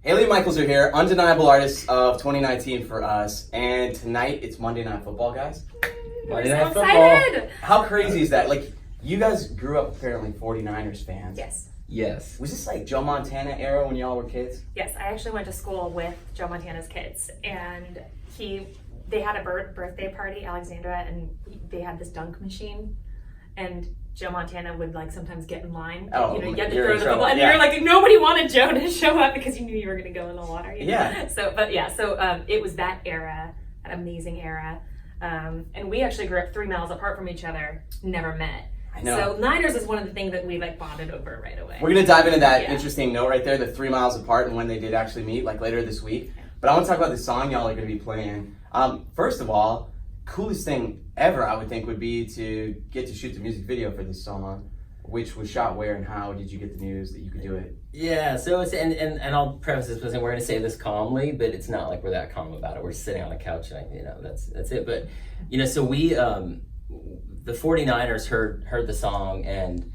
Haley and Michaels are here, undeniable artists of 2019 for us, and tonight it's Monday Night Football, guys. Monday Night Football. Excited. How crazy is that? Like, you guys grew up apparently 49ers fans. Yes. Yes. Was this like Joe Montana era when y'all were kids? Yes, I actually went to school with Joe Montana's kids, and they had a birthday party, Alexandra, and they had this dunk machine, and Joe Montana would like sometimes get in line. Oh, you had to you're throw in the trouble. football, and Yeah. you're like, nobody wanted Joe to show up because you knew you were going to go in the water. You know? Yeah. So it was that era, that amazing era, and we actually grew up 3 miles apart from each other, never met. I know. So Niners is one of the things that we like bonded over right away. We're gonna dive into that Yeah. interesting note right there, the 3 miles apart and when they did actually meet, like later this week. But I want to talk about the song y'all are gonna be playing. First of all, coolest thing ever I would think would be to get to shoot the music video for this song, which was shot where and how did you get the news that you could do it? Yeah, so it's and I'll preface this by saying we're going to say this calmly, but it's not like we're that calm about it. We're sitting on the couch and that's it. But so we the 49ers heard the song and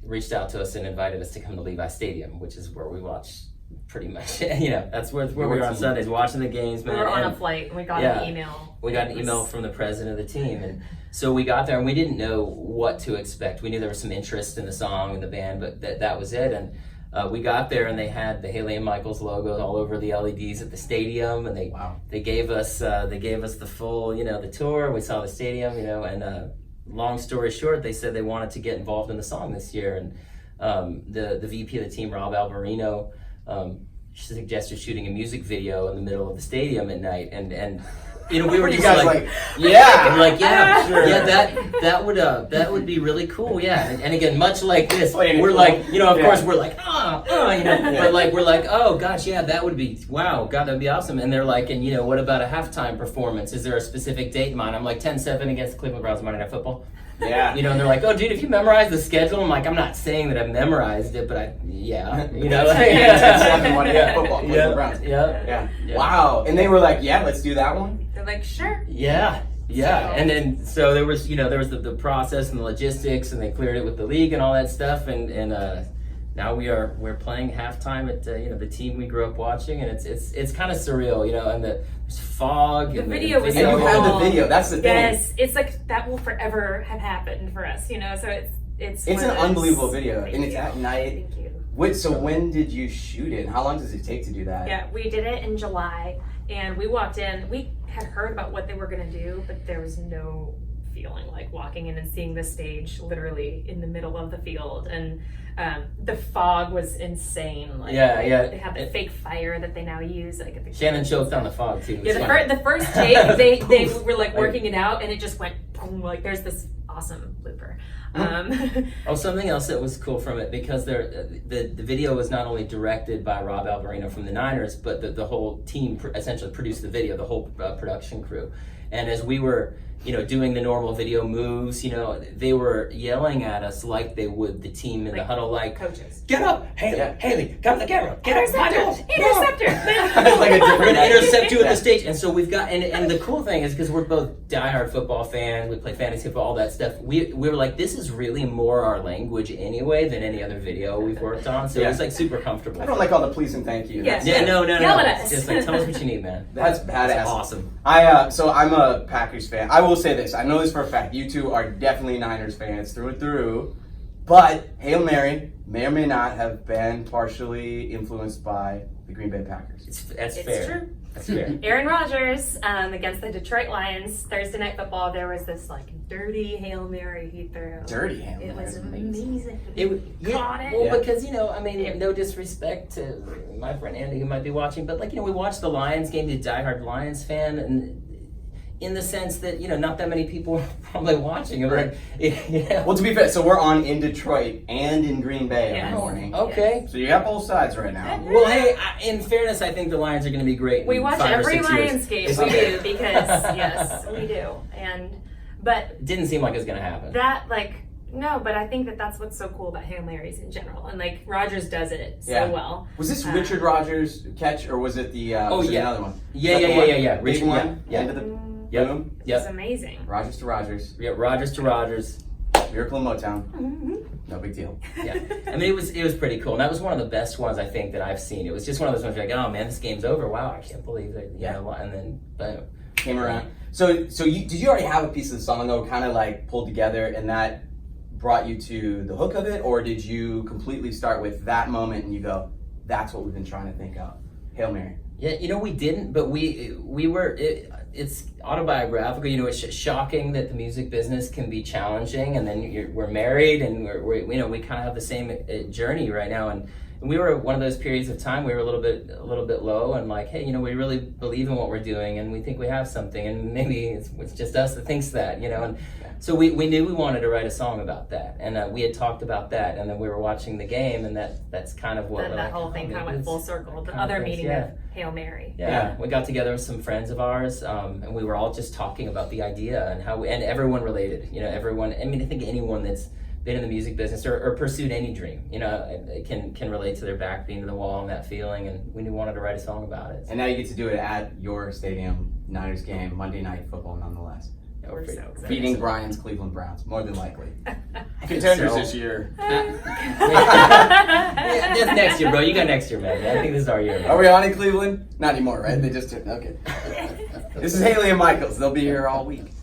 reached out to us and invited us to come to Levi Stadium, which is where we watch pretty much. That's where we were on Sundays watching the games. We Man. were on And a flight and we got an email. We got an email from the president of the team, and so we got there and we didn't know what to expect. We knew there was some interest in the song and the band, but that was it. And we got there and they had the Haley and Michaels logos all over the LEDs at the stadium, and they gave us the full the tour. We saw the stadium, and long story short, they said they wanted to get involved in the song this year, and the VP of the team, Rob Alvarino, suggested shooting a music video in the middle of the stadium at night, and we were just like yeah, sure. that would be really cool, yeah. And again, much like this, we're like, of course we're like, but like we're like, oh gosh, yeah, that would be that'd be awesome. And they're like, and what about a halftime performance? Is there a specific date in mind? I'm like 10-7 against the Cleveland Browns Monday Night Football. Yeah. And they're like, oh dude, if you memorize the schedule, I'm like, I'm not saying that I've memorized it, but Football, Browns. Yeah. Wow. And they were like, yeah, let's do that one. They're like, sure. Yeah. And then so there was the process and the logistics, and they cleared it with the league and all that stuff, and now we're playing halftime at the team we grew up watching, and it's kind of surreal, and there's fog. The and video was and you so had cool. the video. That's the thing. Yes, it's like that will forever have happened for us, So it's an unbelievable video, Thank and it's you. at night. Thank you. Wait, so when did you shoot it? And how long does it take to do that? Yeah, we did it in July, and we walked in. We had heard about what they were going to do, but there was no feeling like walking in and seeing the stage literally in the middle of the field, and the fog was insane. Like, they had the fake fire that they now use. Like at the Shannon choked on the fog too. Yeah, the first take they were like working it out, and it just went boom. Like there's this awesome blooper. Something else that was cool from it, because the video was not only directed by Rob Alvarino from the Niners, but the whole team essentially produced the video, the whole production crew. And as we were doing the normal video moves, they were yelling at us like they would the team in the huddle, like coaches. Get up, Haley, come to the camera, get up, Interceptor. It's like a different we're gonna intercept you at the stage. And so we've got, and the cool thing is, because we're both diehard football fans, we play fantasy football, all that stuff, we were like, this is really more our language anyway than any other video we've worked on, so it was like super comfortable. I don't like all the please and thank you. Yes. No. Yell at us. Just like, tell us what you need, man. That's badass. That's awesome. So I'm a Packers fan. I will say this. I know this for a fact. You two are definitely Niners fans through and through. But Hail Mary may or may not have been partially influenced by the Green Bay Packers. That's It's fair. true. That's fair. Aaron Rodgers against the Detroit Lions, Thursday Night Football, there was this like dirty Hail Mary he threw. Dirty Hail It Mary. was amazing. Caught it. Well, because no disrespect to my friend Andy who might be watching, but we watched the Lions game, the diehard Lions fan, and in the sense that not that many people are probably watching it. Right. Like, Well, to be fair, so we're on in Detroit and in Green Bay in the Yes. morning. Okay. So you got both sides right now. Well, hey, in fairness, I think the Lions are going to be great. We in watch 5 or every 6 years. Lions game. We do because yes, we do. But It didn't seem like it was going to happen. no, but I think that's what's so cool about Hail Marys in general, and like Rodgers does it so well. Was this Richard Rodgers' catch, or was it the another one? Yeah. Big one? Yeah. End of the Yep. boom? It's amazing. Rogers to Rogers. Yeah, Rodgers to Rodgers. Miracle in Motown. Mm-hmm. No big deal. Yeah, I mean it was pretty cool, and that was one of the best ones I think that I've seen. It was just one of those ones where you're like, oh man, this game's over. Wow, I can't believe that. And then boom, Came around. So did you already have a piece of the song though, kind of like pulled together, and that brought you to the hook of it, or did you completely start with that moment and you go, that's what we've been trying to think of? Hail Mary. Yeah, we didn't, but we were. It's autobiographical. It's shocking that the music business can be challenging, and then we're married, and we kind of have the same journey right now, and we were one of those periods of time we were a little bit low, and like, hey, we really believe in what we're doing, and we think we have something, and maybe it's just us that thinks that, and. So we knew we wanted to write a song about that, and we had talked about that, and then we were watching the game, and that's kind of what that whole thing kind of went full circle. The other meaning of Hail Mary. Yeah, we got together with some friends of ours, and we were all just talking about the idea and how and everyone related. Everyone. I mean, I think anyone that's been in the music business or pursued any dream, can relate to their back being to the wall and that feeling, and we wanted to write a song about it. And now you get to do it at your stadium, Niners game, Monday Night Football, nonetheless. We're so excited. Beating Brian's Cleveland Browns, more than likely. Contenders this year. That's next year, bro. You got next year, man. I think this is our year. Man. Are we on in Cleveland? Not anymore, right? They just okay. This is Haley and Michaels. They'll be here all week.